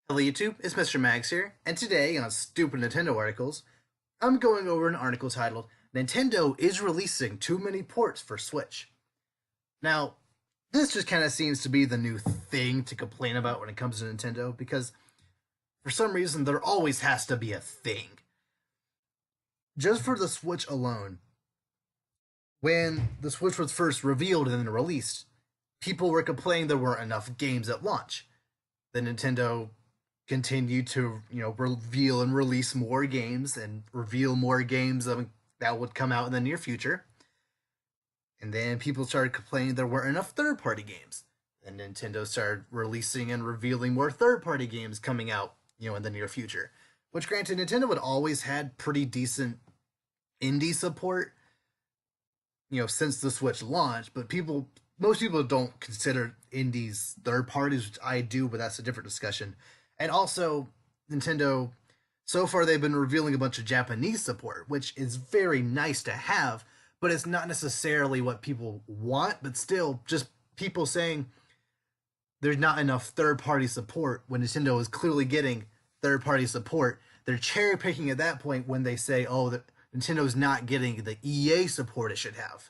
Hello YouTube, it's Mr. Magz here, and today on Stupid Nintendo Articles, I'm going over an article titled, Nintendo is releasing too many ports for Switch. Now, this just kind of seems to be the new thing to complain about when it comes to Nintendo, because for some reason there always has to be a thing. Just for the Switch alone, when the Switch was first revealed and then released, people were complaining there weren't enough games at launch. The Nintendo continue to reveal and release more games and reveal more games that would come out in the near future, and then people started complaining there weren't enough third-party games, and Nintendo started releasing and revealing more third-party games coming out in the near future, which granted Nintendo had always had pretty decent indie support since the Switch launched, but most people don't consider indies third parties, which I do, but that's a different discussion. And also, Nintendo, so far they've been revealing a bunch of Japanese support, which is very nice to have, but it's not necessarily what people want, but still, just people saying there's not enough third-party support when Nintendo is clearly getting third-party support. They're cherry-picking at that point when they say, oh, Nintendo's not getting the EA support it should have.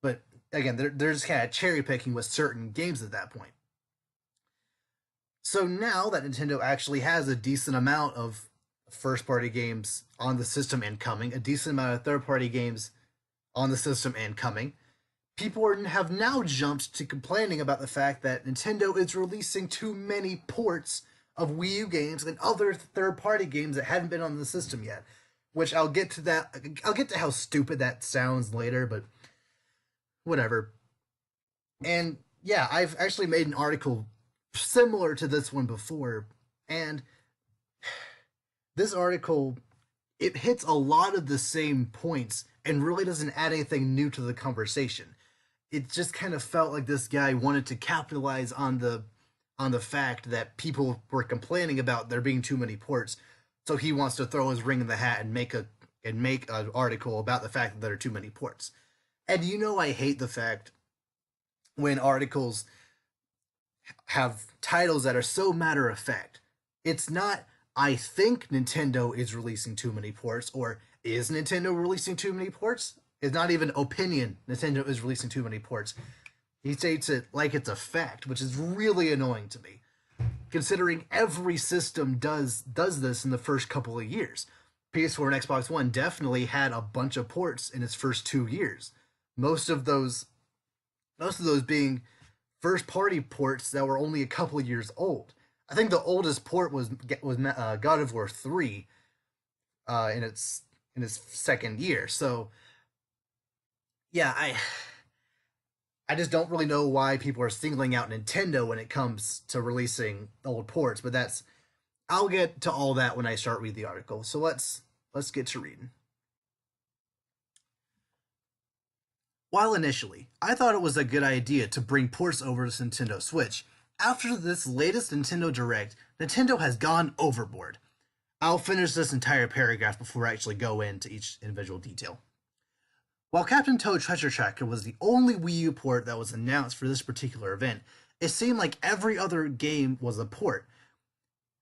But again, they're just kind of cherry-picking with certain games at that point. So now that Nintendo actually has a decent amount of first-party games on the system and coming, a decent amount of third-party games on the system and coming, people have now jumped to complaining about the fact that Nintendo is releasing too many ports of Wii U games and other third-party games that hadn't been on the system yet. Which I'll get to that. I'll get to how stupid that sounds later, but whatever. And yeah, I've actually made an article similar to this one before, and this article, it hits a lot of the same points and really doesn't add anything new to the conversation. It just kind of felt like this guy wanted to capitalize on the fact that people were complaining about there being too many ports, so he wants to throw his ring in the hat and make an article about the fact that there are too many ports. And I hate the fact when articles have titles that are so matter of fact. It's not, I think Nintendo is releasing too many ports, or is Nintendo releasing too many ports? It's not even opinion, Nintendo is releasing too many ports. He states it like it's a fact, which is really annoying to me, considering every system does this in the first couple of years. PS4 and Xbox One definitely had a bunch of ports in its first 2 years. Most of those being first-party ports that were only a couple of years old. I think the oldest port was God of War 3 in its second year. So yeah, I just don't really know why people are singling out Nintendo when it comes to releasing old ports, but I'll get to all that when I start reading the article. So let's get to reading. While initially, I thought it was a good idea to bring ports over to Nintendo Switch, after this latest Nintendo Direct, Nintendo has gone overboard. I'll finish this entire paragraph before I actually go into each individual detail. While Captain Toad Treasure Tracker was the only Wii U port that was announced for this particular event, it seemed like every other game was a port.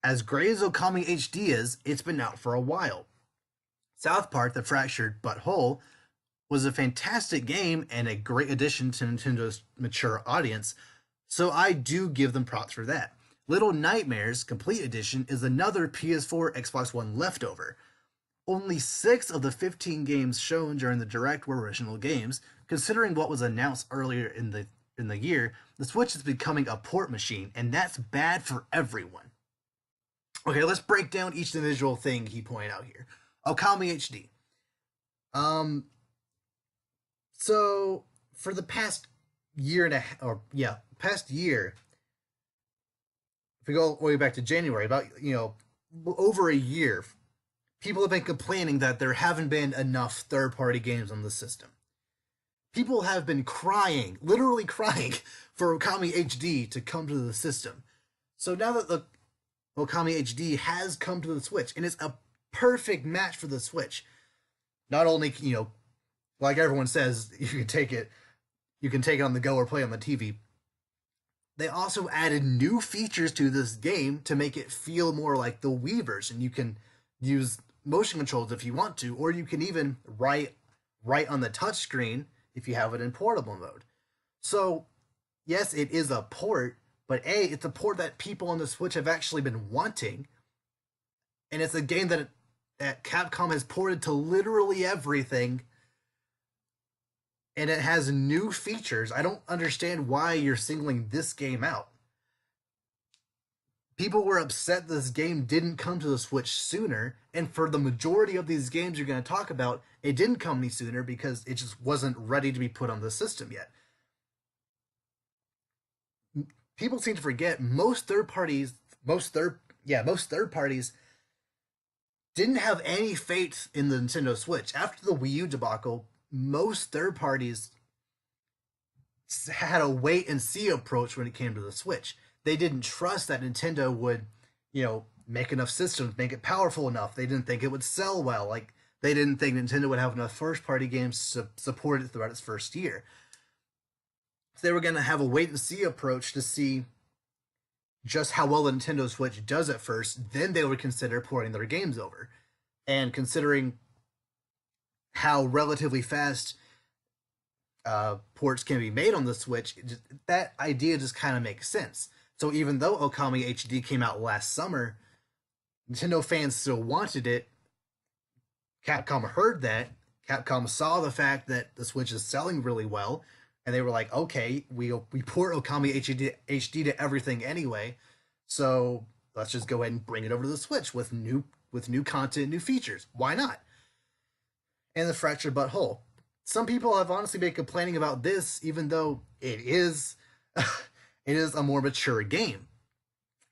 As great as Okami HD is, it's been out for a while. South Park: The Fractured But Whole was a fantastic game and a great addition to Nintendo's mature audience, so I do give them props for that. Little Nightmares Complete Edition is another PS4 Xbox One leftover. Only 6 of the 15 games shown during the Direct were original games. Considering what was announced earlier in the year, the Switch is becoming a port machine, and that's bad for everyone. Okay, let's break down each individual thing he pointed out here. Okami HD. So for the past year and a half, past year, if we go all the way back to January, about over a year, people have been complaining that there haven't been enough third-party games on the system. People have been crying, literally crying, for Okami HD to come to the system. So now that the Okami HD has come to the Switch, and it's a perfect match for the Switch, not only, like everyone says, you can take it on the go or play on the TV. they also added new features to this game to make it feel more like the Wii version. You can use motion controls if you want to, or you can even write on the touchscreen if you have it in portable mode. So, yes, it is a port, but it's a port that people on the Switch have actually been wanting, and it's a game that Capcom has ported to literally everything, and it has new features. I don't understand why you're singling this game out. People were upset this game didn't come to the Switch sooner, and for the majority of these games you're going to talk about, it didn't come any sooner because it just wasn't ready to be put on the system yet. People seem to forget most third parties didn't have any faith in the Nintendo Switch. After the Wii U debacle, most third parties had a wait and see approach when it came to the Switch. They didn't trust that Nintendo would, make enough systems, make it powerful enough. They didn't think it would sell well. Like, they didn't think Nintendo would have enough first party games to support it throughout its first year. So they were going to have a wait and see approach to see just how well the Nintendo Switch does at first. Then they would consider porting their games over. And considering how relatively fast ports can be made on the Switch, that idea just kind of makes sense. So even though Okami HD came out last summer, Nintendo fans still wanted it. Capcom heard that. Capcom saw the fact that the Switch is selling really well, and they were like, okay, we port Okami HD to everything anyway, so let's just go ahead and bring it over to the Switch with new content, new features. Why not? And the fractured but whole. Some people have honestly been complaining about this, even though it is a more mature game.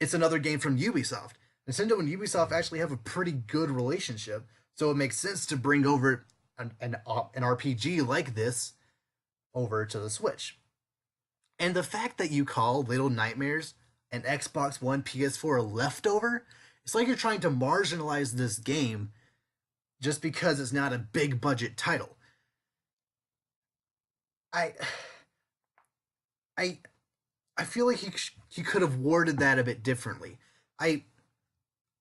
It's another game from Ubisoft. Nintendo and Ubisoft actually have a pretty good relationship, so it makes sense to bring over an RPG like this over to the Switch. And the fact that you call Little Nightmares an Xbox One PS4 a leftover, it's like you're trying to marginalize this game just because it's not a big budget title. I feel like he could have worded that a bit differently. I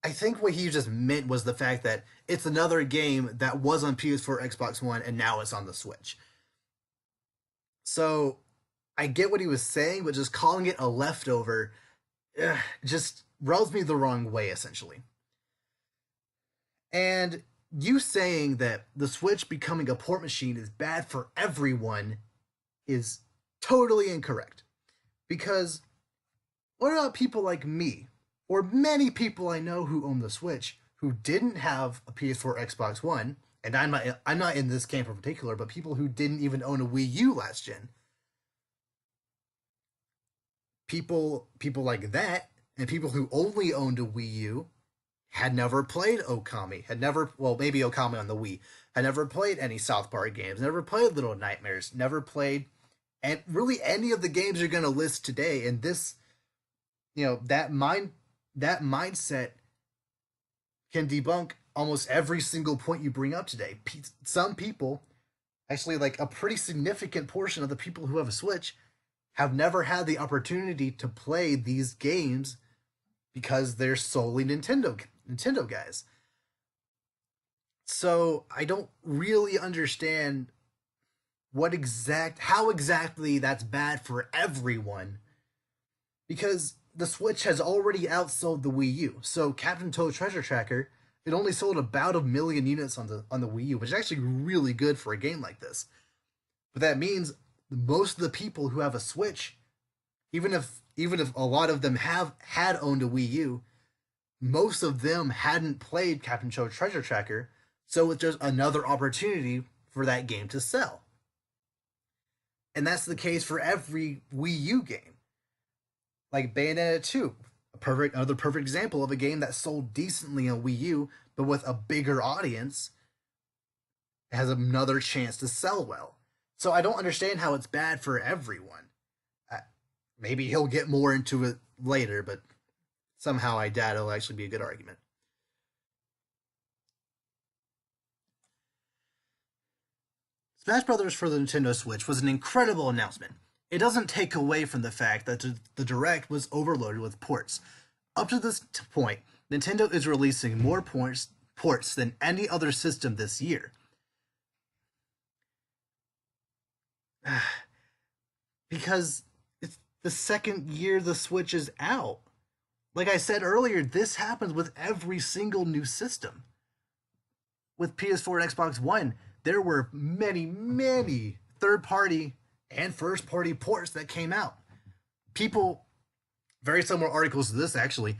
think what he just meant was the fact that it's another game that was on PS4, Xbox One, and now it's on the Switch. So I get what he was saying, but just calling it a leftover just rubs me the wrong way, essentially. And you saying that the Switch becoming a port machine is bad for everyone is totally incorrect. Because what about people like me, or many people I know who own the Switch, who didn't have a PS4, Xbox One, and I'm not in this camp in particular, but people who didn't even own a Wii U last gen. People like that, and people who only owned a Wii U, had never played Okami, maybe Okami on the Wii, had never played any South Park games, never played Little Nightmares, never played, and really any of the games you're going to list today. And this, that mindset can debunk almost every single point you bring up today. Some people, actually like a pretty significant portion of the people who have a Switch, have never had the opportunity to play these games because they're solely Nintendo guys. So I don't really understand how exactly that's bad for everyone, because the Switch has already outsold the Wii U. So Captain Toad Treasure Tracker, it only sold about 1 million units on the Wii U, which is actually really good for a game like this. But that means most of the people who have a Switch, even if a lot of them had owned a Wii U, most of them hadn't played Captain Toad Treasure Tracker, so it's just another opportunity for that game to sell. And that's the case for every Wii U game. Like Bayonetta 2, another perfect example of a game that sold decently on Wii U, but with a bigger audience, has another chance to sell well. So I don't understand how it's bad for everyone. Maybe he'll get more into it later, but somehow I doubt it'll actually be a good argument. Smash Brothers for the Nintendo Switch was an incredible announcement. it doesn't take away from the fact that the Direct was overloaded with ports. Up to this point, Nintendo is releasing more ports than any other system this year. Because it's the second year the Switch is out. Like I said earlier, this happens with every single new system. With PS4 and Xbox One, there were many, many third party and first party ports that came out. People, very similar articles to this actually,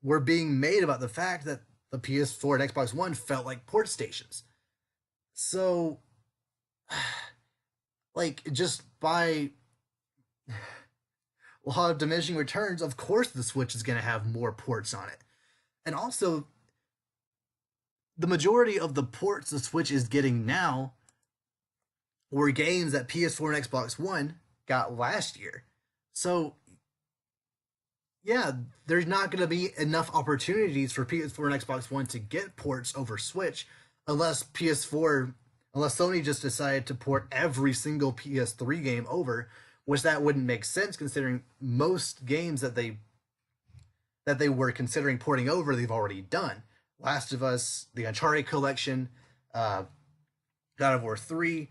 were being made about the fact that the PS4 and Xbox One felt like port stations. So, like, just by law of diminishing returns, of course the Switch is going to have more ports on it. And also, the majority of the ports the Switch is getting now were games that PS4 and Xbox One got last year. So, yeah, there's not going to be enough opportunities for PS4 and Xbox One to get ports over Switch unless Sony just decided to port every single PS3 game over, which that wouldn't make sense considering most games that they were considering porting over they've already done. Last of Us, the Uncharted collection, God of War 3.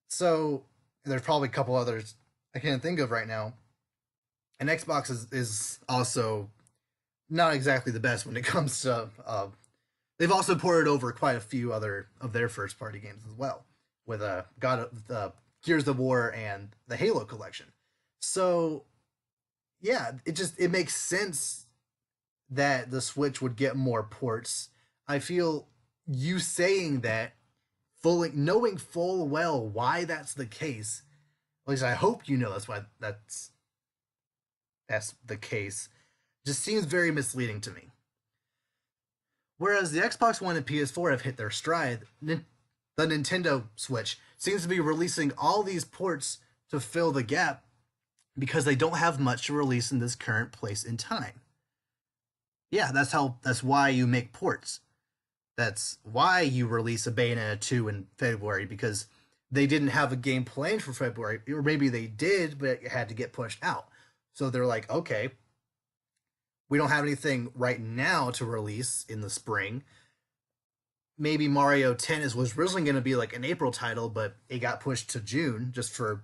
So there's probably a couple others I can't think of right now. And Xbox is also not exactly the best when it comes to. They've also ported over quite a few other of their first party games as well, with Gears of War and the Halo collection. So, yeah, it makes sense that the Switch would get more ports. I feel you saying that, knowing full well why that's the case. At least I hope you know that's why that's the case. Just seems very misleading to me. Whereas the Xbox One and PS4 have hit their stride, the Nintendo Switch seems to be releasing all these ports to fill the gap because they don't have much to release in this current place in time. Yeah, that's why you make ports. That's why you release a Bayonetta 2 in February, because they didn't have a game planned for February, or maybe they did, but it had to get pushed out. So they're like, okay, we don't have anything right now to release in the spring. Maybe Mario Tennis was originally going to be like an April title, but it got pushed to June just for,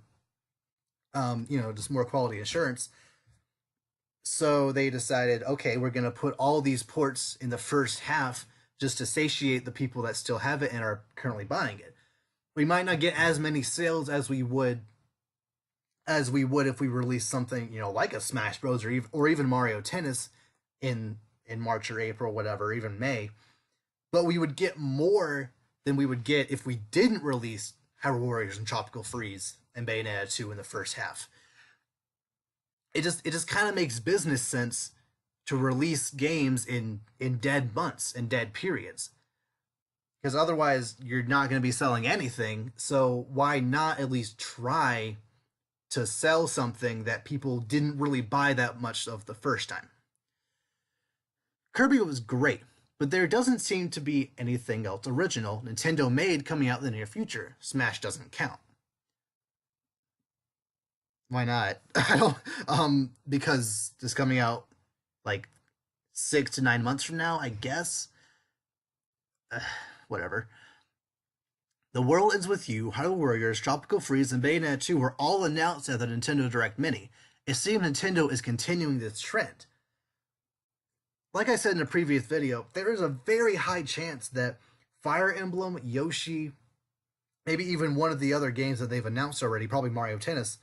just more quality assurance. So they decided, okay, we're going to put all these ports in the first half just to satiate the people that still have it and are currently buying it. We might not get as many sales as we would if we released something, like a Smash Bros. or even Mario Tennis in March or April, whatever, even May. But we would get more than we would get if we didn't release Hyrule Warriors and Tropical Freeze and Bayonetta 2 in the first half. It just kind of makes business sense to release games in dead months and dead periods. Because otherwise you're not going to be selling anything, so why not at least try to sell something that people didn't really buy that much of the first time? Kirby was great, but there doesn't seem to be anything else original Nintendo made coming out in the near future. Smash doesn't count. Why not? I don't, because it's coming out like 6 to 9 months from now, I guess. Whatever. The World Ends With You, Hyrule Warriors, Tropical Freeze, and Bayonetta 2 were all announced at the Nintendo Direct Mini. It seems Nintendo is continuing this trend. Like I said in a previous video, there is a very high chance that Fire Emblem, Yoshi, maybe even one of the other games that they've announced already, probably Mario Tennis,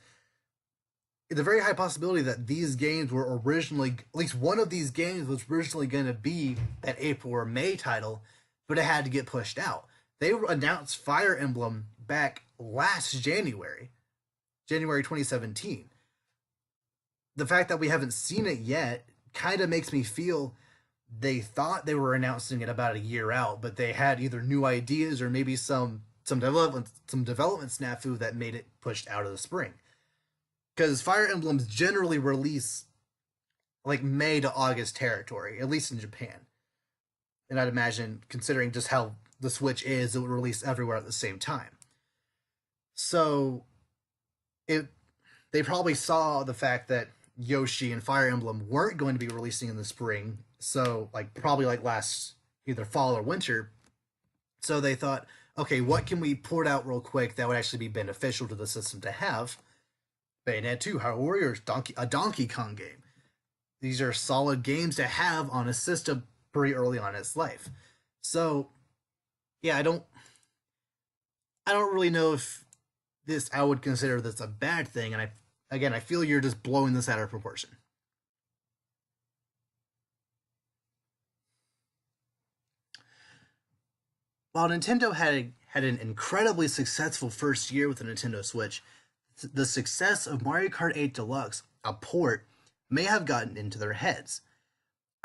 it's a very high possibility that these games were originally, at least one of these games was originally going to be that April or May title, but it had to get pushed out. They announced Fire Emblem back last January 2017. The fact that we haven't seen it yet kind of makes me feel they thought they were announcing it about a year out, but they had either new ideas or maybe some development snafu that made it pushed out of the spring. Because Fire Emblems generally release like May to August territory, at least in Japan. And I'd imagine, considering just how the Switch is, it would release everywhere at the same time. So, it they probably saw the fact that Yoshi and Fire Emblem weren't going to be releasing in the spring, so like probably like last either fall or winter. So they thought, okay, what can we port out real quick that would actually be beneficial to the system to have? Bayonetta 2, Hyrule Warriors, a Donkey Kong game. These are solid games to have on a system pretty early on in its life. So, yeah, I don't really know if this I would consider this a bad thing, and I feel you're just blowing this out of proportion. While Nintendo had an incredibly successful first year with the Nintendo Switch, the success of Mario Kart 8 Deluxe, a port, may have gotten into their heads.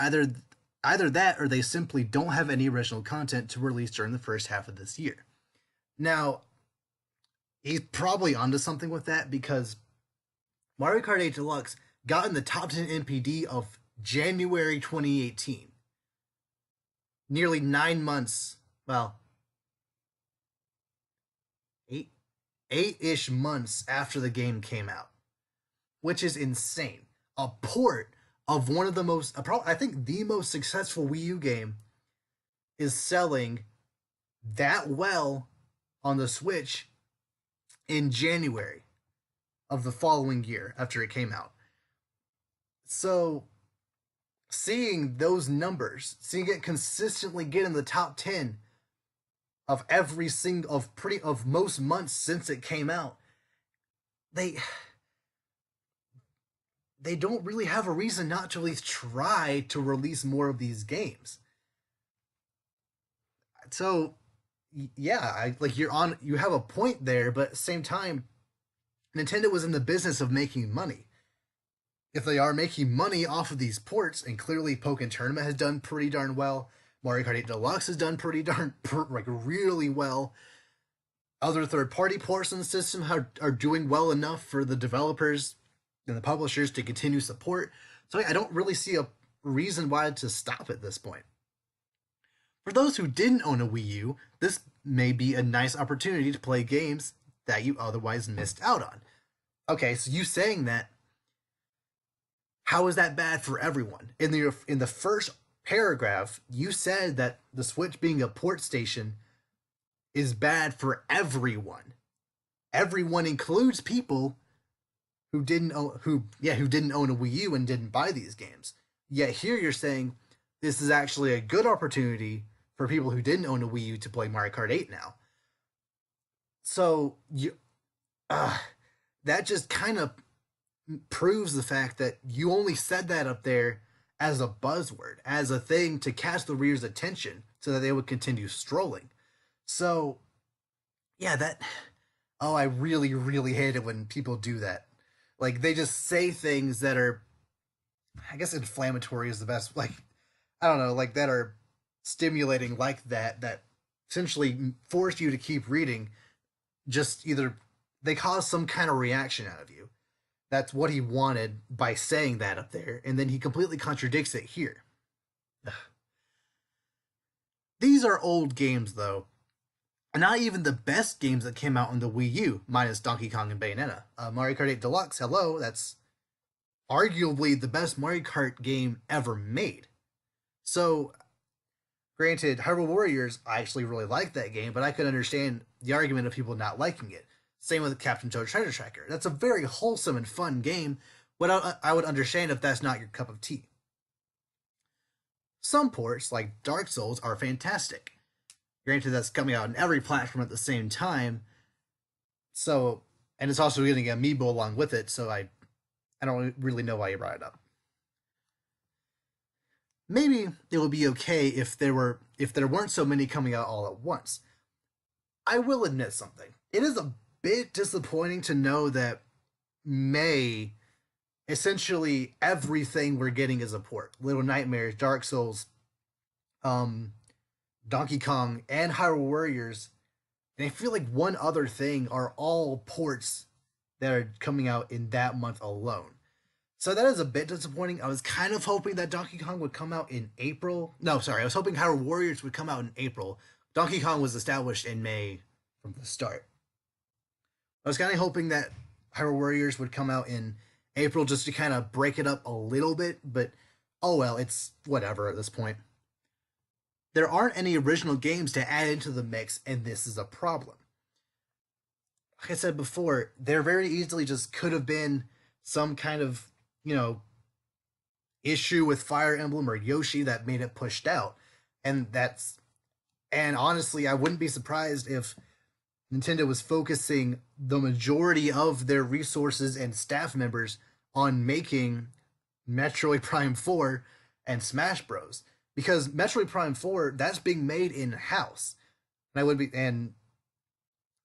Either either that or they simply don't have any original content to release during the first half of this year. Now, he's probably onto something with that because Mario Kart 8 Deluxe got in the top 10 NPD of January 2018. Nearly 9 months, well, eight, eight-ish months after the game came out, which is insane. A port of one of the most, I think the most successful Wii U game is selling that well on the Switch in January of the following year after it came out. So seeing those numbers, seeing it consistently get in the top 10 of every single of most months since it came out, they they don't really have a reason not to at least try to release more of these games. So yeah, you have a point there, but at the same time, Nintendo was in the business of making money. If they are making money off of these ports, and clearly Pokken Tournament has done pretty darn well, Mario Kart 8 Deluxe has done pretty darn like really well. Other third-party ports in the system are doing well enough for the developers and the publishers to continue support. So I don't really see a reason why to stop at this point. For those who didn't own a Wii U, this may be a nice opportunity to play games that you otherwise missed out on. Okay, so you saying that, how is that bad for everyone? In the first paragraph, you said that the Switch being a port station is bad for everyone. Everyone includes people who didn't own a Wii U and didn't buy these games. Yet here you're saying this is actually a good opportunity for people who didn't own a Wii U to play Mario Kart 8 now. So that just kind of proves the fact that you only said that up there as a buzzword, as a thing to catch the reader's attention so that they would continue strolling. So, yeah, I really, really hate it when people do that. Like, they just say things that are, I guess inflammatory is the best, like, I don't know, like, that are stimulating like that essentially force you to keep reading. Just either they cause some kind of reaction out of you. That's what he wanted by saying that up there, and then he completely contradicts it here. These are old games, though. Not even the best games that came out on the Wii U, minus Donkey Kong and Bayonetta. Mario Kart 8 Deluxe, hello, that's arguably the best Mario Kart game ever made. So, granted, Hyrule Warriors, I actually really like that game, but I could understand the argument of people not liking it. Same with Captain Toad Treasure Tracker. That's a very wholesome and fun game. What I would understand if that's not your cup of tea. Some ports, like Dark Souls, are fantastic. Granted, that's coming out on every platform at the same time. So, and it's also getting Amiibo along with it, so I don't really know why you brought it up. Maybe it would be okay if there weren't so many coming out all at once. I will admit something. It is a bit disappointing to know that May, essentially everything we're getting is a port. Little Nightmares, Dark Souls, Donkey Kong, and Hyrule Warriors, and I feel like one other thing are all ports that are coming out in that month alone. So that is a bit disappointing. I was kind of hoping that Donkey Kong would come out in April. No, sorry, I was hoping Hyrule Warriors would come out in April. Donkey Kong was established in May from the start. I was kind of hoping that Hyrule Warriors would come out in April just to kind of break it up a little bit, but oh well, it's whatever at this point. There aren't any original games to add into the mix, and this is a problem. Like I said before, there very easily just could have been some kind of, you know, issue with Fire Emblem or Yoshi that made it pushed out. And that's and honestly, I wouldn't be surprised if Nintendo was focusing the majority of their resources and staff members on making Metroid Prime 4 and Smash Bros. Because Metroid Prime 4, that's being made in house. And I would be and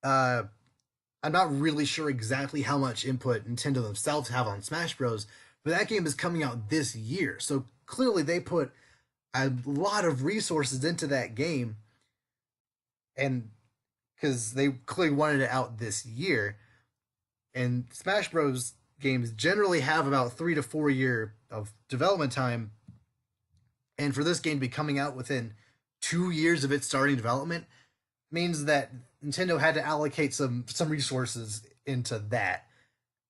I'm not really sure exactly how much input Nintendo themselves have on Smash Bros, but that game is coming out this year. So clearly they put a lot of resources into that game, and because they clearly wanted it out this year. And Smash Bros games generally have about 3 to 4 year of development time, and for this game to be coming out within 2 years of its starting development means that Nintendo had to allocate some resources into that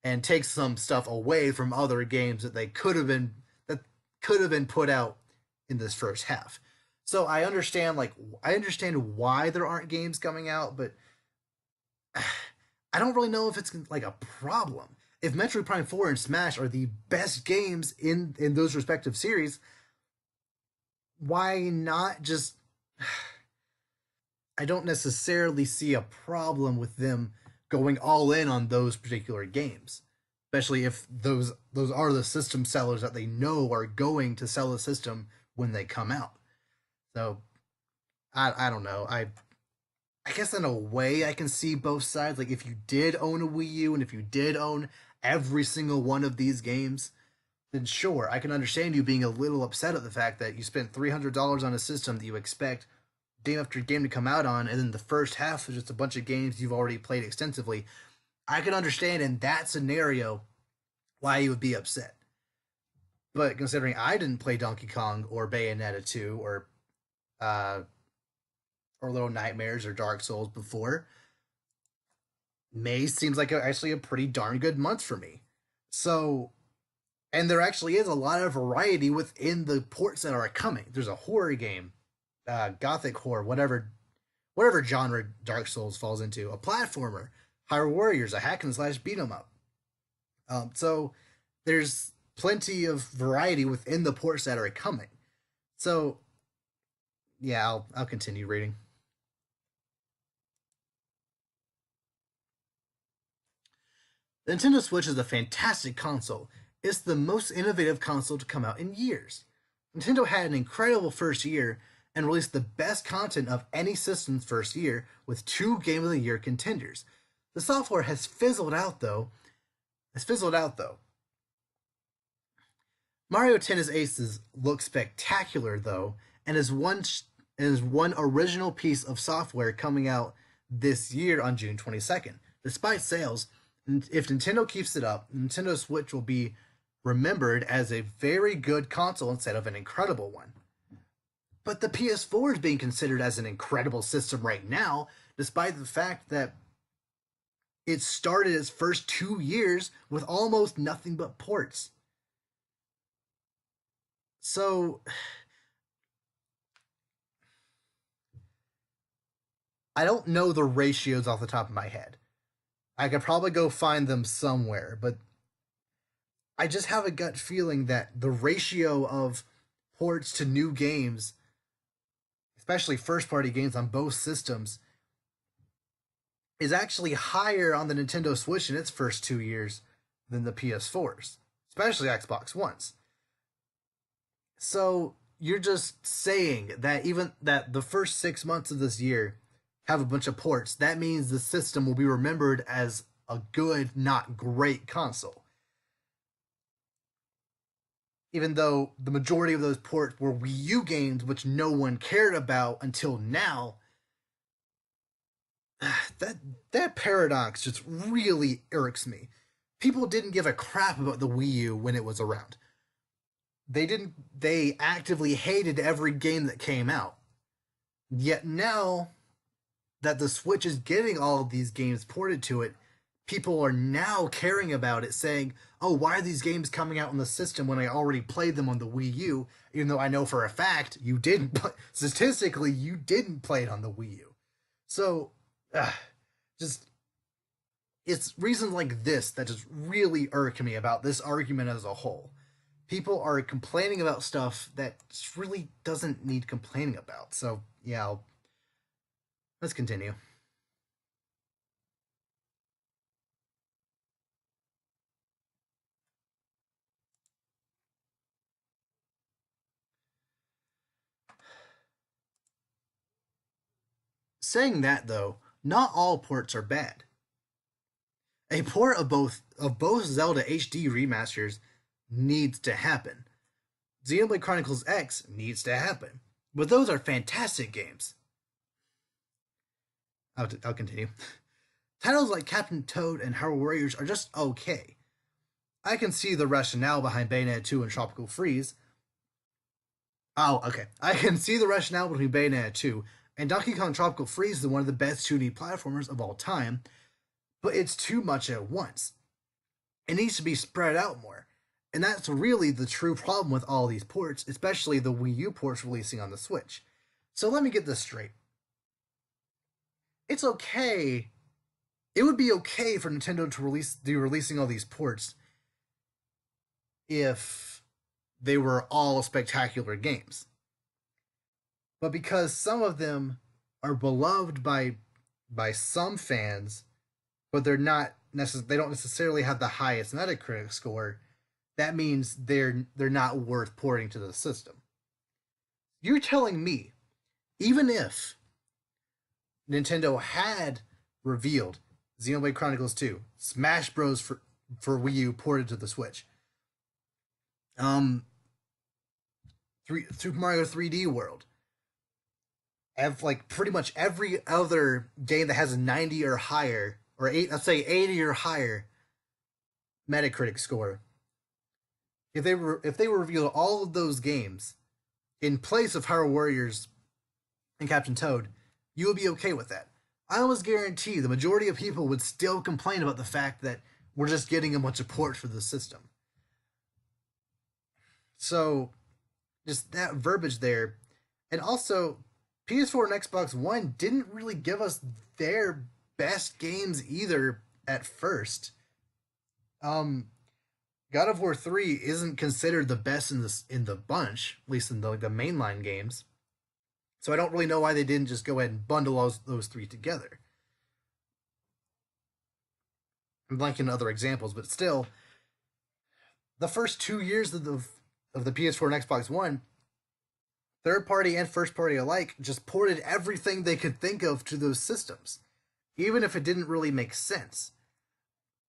and take some stuff away from other games that could have been put out in this first half. So I understand why there aren't games coming out, but I don't really know if it's like a problem. If Metroid Prime 4 and Smash are the best games in those respective series, why not just I don't necessarily see a problem with them going all in on those particular games, especially if those are the system sellers that they know are going to sell the system when they come out. So I don't know. I guess in a way I can see both sides. Like if you did own a Wii U and if you did own every single one of these games, then sure, I can understand you being a little upset at the fact that you spent $300 on a system that you expect game after game to come out on, and then the first half is just a bunch of games you've already played extensively. I can understand in that scenario why you would be upset. But considering I didn't play Donkey Kong or Bayonetta 2 uh, or Little Nightmares or Dark Souls before, May seems like actually a pretty darn good month for me. So, and there actually is a lot of variety within the ports that are coming. There's a horror game, gothic horror, whatever genre Dark Souls falls into, a platformer, Hyrule Warriors, a hack and slash beat 'em up. So there's plenty of variety within the ports that are coming. So yeah, I'll continue reading. The Nintendo Switch is a fantastic console. It's the most innovative console to come out in years. Nintendo had an incredible first year and released the best content of any system's first year with 2 Game of the Year contenders. The software has fizzled out though. Mario Tennis Aces looks spectacular though, and is one original piece of software coming out this year on June 22nd. Despite sales, if Nintendo keeps it up, Nintendo Switch will be remembered as a very good console instead of an incredible one. But the PS4 is being considered as an incredible system right now, despite the fact that it started its first 2 years with almost nothing but ports. So, I don't know the ratios off the top of my head. I could probably go find them somewhere, but I just have a gut feeling that the ratio of ports to new games, especially first party games on both systems, is actually higher on the Nintendo Switch in its first 2 years than the PS4's, especially Xbox One's. So you're just saying that even that the first 6 months of this year have a bunch of ports. That means the system will be remembered as a good, not great console. Even though the majority of those ports were Wii U games, which no one cared about until now, that paradox just really irks me. People didn't give a crap about the Wii U when it was around. They actively hated every game that came out. Yet now that the Switch is getting all of these games ported to it, people are now caring about it, saying, "Oh, why are these games coming out on the system when I already played them on the Wii U?" Even though I know for a fact you didn't. Statistically, you didn't play it on the Wii U. So, uh, just it's reasons like this that just really irk me about this argument as a whole. People are complaining about stuff that just really doesn't need complaining about. So, yeah, let's continue. Saying that though, not all ports are bad. A port of both Zelda HD remasters needs to happen. Xenoblade Chronicles X needs to happen. But those are fantastic games. I'll continue. Titles like Captain Toad and Hyrule Warriors are just okay. I can see the rationale behind Bayonetta 2 and Tropical Freeze. Oh, okay. I can see the rationale between Bayonetta 2 and Donkey Kong Tropical Freeze is one of the best 2D platformers of all time, but it's too much at once. It needs to be spread out more. And that's really the true problem with all these ports, especially the Wii U ports releasing on the Switch. So let me get this straight. It's okay. It would be okay for Nintendo to be releasing all these ports if they were all spectacular games. But because some of them are beloved by some fans, but they don't necessarily have the highest Metacritic score, that means they're not worth porting to the system. You're telling me, even if Nintendo had revealed Xenoblade Chronicles 2, Smash Bros for Wii U ported to the Switch, Super Mario 3D World, have like pretty much every other game that has a 90 or higher, or let's say 80 or higher Metacritic score. If they were revealed all of those games in place of Hyrule Warriors and Captain Toad, you would be okay with that. I almost guarantee the majority of people would still complain about the fact that we're just getting a bunch of ports for the system. So, just that verbiage there. And also, PS4 and Xbox One didn't really give us their best games either at first. God of War 3 isn't considered the best in the bunch, at least in the mainline games. So I don't really know why they didn't just go ahead and bundle those three together. I'm blanking on other examples, but still, the first 2 years of the PS4 and Xbox One, third party and first party alike just ported everything they could think of to those systems, even if it didn't really make sense.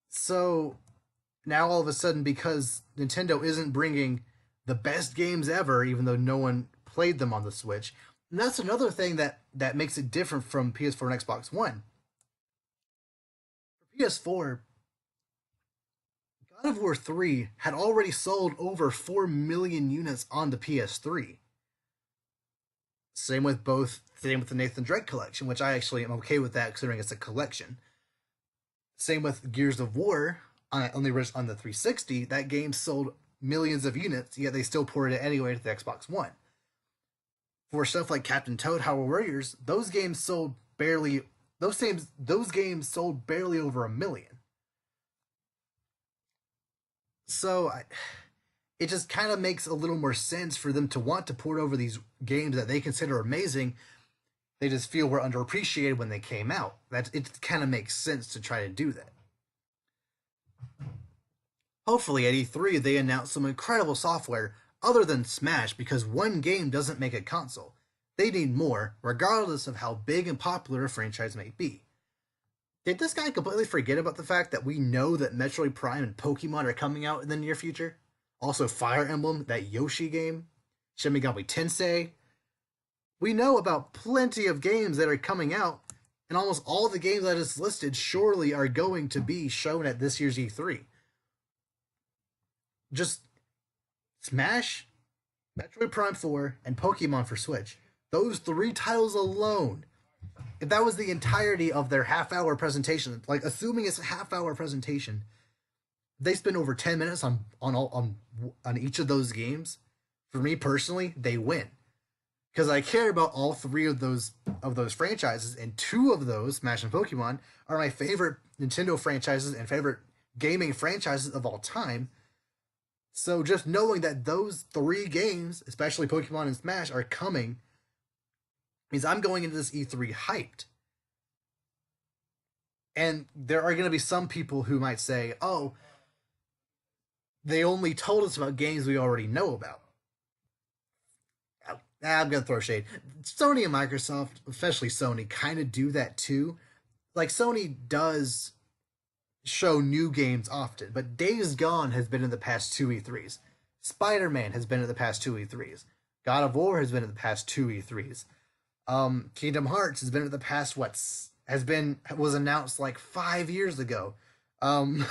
So now all of a sudden, because Nintendo isn't bringing the best games ever, even though no one played them on the Switch, and that's another thing that makes it different from PS4 and Xbox One. For PS4, God of War 3 had already sold over 4 million units on the PS3. Same with the Nathan Drake collection, which I actually am okay with that considering it's a collection. Same with Gears of War on the 360. That game sold millions of units, yet they still ported it anyway to the Xbox One. For stuff like Captain Toad, Hyrule Warriors, those games sold barely over a million. So it just kind of makes a little more sense for them to want to port over these games that they consider amazing. They just feel were underappreciated when they came out. That it kind of makes sense to try to do that. Hopefully at E3 they announce some incredible software other than Smash, because one game doesn't make a console. They need more, regardless of how big and popular a franchise may be. Did this guy completely forget about the fact that we know that Metroid Prime and Pokemon are coming out in the near future? Also Fire Emblem, that Yoshi game, Shin Megami Tensei. We know about plenty of games that are coming out, and almost all the games that is listed surely are going to be shown at this year's E3. Just Smash, Metroid Prime 4, and Pokemon for Switch. Those three titles alone If that was the entirety of their half-hour presentation, like assuming it's a half-hour presentation, they spend over 10 minutes on each of those games. For me personally, they win because I care about all three of those franchises, and two of those, Smash and Pokemon, are my favorite Nintendo franchises and favorite gaming franchises of all time. So just knowing that those three games, especially Pokemon and Smash, are coming means I'm going into this E3 hyped. And there are going to be some people who might say, "Oh, they only told us about games we already know about." I'm going to throw shade. Sony and Microsoft, especially Sony, kind of do that too. Like, Sony does show new games often, but Days Gone has been in the past two E3s. Spider-Man has been in the past two E3s. God of War has been in the past two E3s. Kingdom Hearts has been in the past, was announced like 5 years ago. Final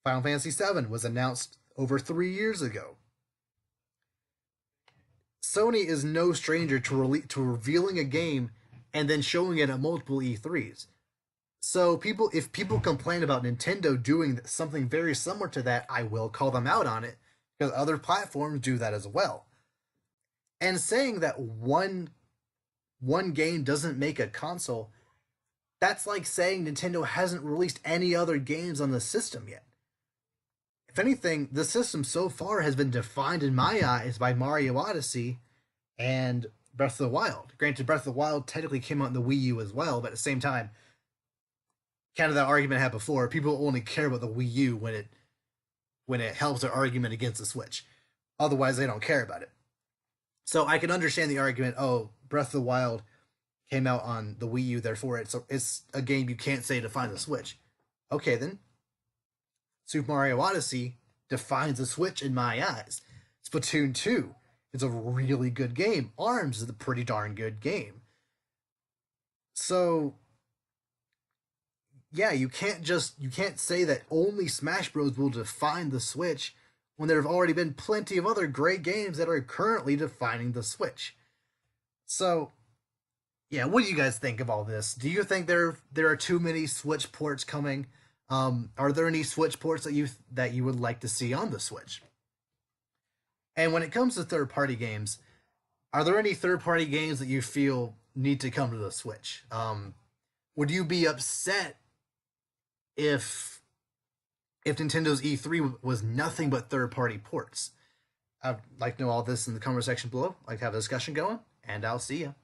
Fantasy VII was announced over 3 years ago. Sony is no stranger to revealing a game and then showing it at multiple E3s. So if people complain about Nintendo doing something very similar to that, I will call them out on it because other platforms do that as well. And saying that one game doesn't make a console, that's like saying Nintendo hasn't released any other games on the system yet. If anything, the system so far has been defined in my eyes by Mario Odyssey and Breath of the Wild. Granted, Breath of the Wild technically came out in the Wii U as well, but at the same time, kind of that argument I had before, people only care about the Wii U when it helps their argument against the Switch. Otherwise, they don't care about it. So I can understand the argument, oh, Breath of the Wild came out on the Wii U, therefore it's a game you can't say defines the Switch. Okay, then. Super Mario Odyssey defines the Switch in my eyes. Splatoon 2 is a really good game. ARMS is a pretty darn good game. So, yeah, you can't say that only Smash Bros. Will define the Switch when there have already been plenty of other great games that are currently defining the Switch. So, yeah, what do you guys think of all this? Do you think there are too many Switch ports coming? Are there any Switch ports that you would like to see on the Switch? And when it comes to third-party games, are there any third-party games that you feel need to come to the Switch? Would you be upset if Nintendo's E3 was nothing but third-party ports? I'd like to know all this in the comment section below. I'd like to have a discussion going, and I'll see you.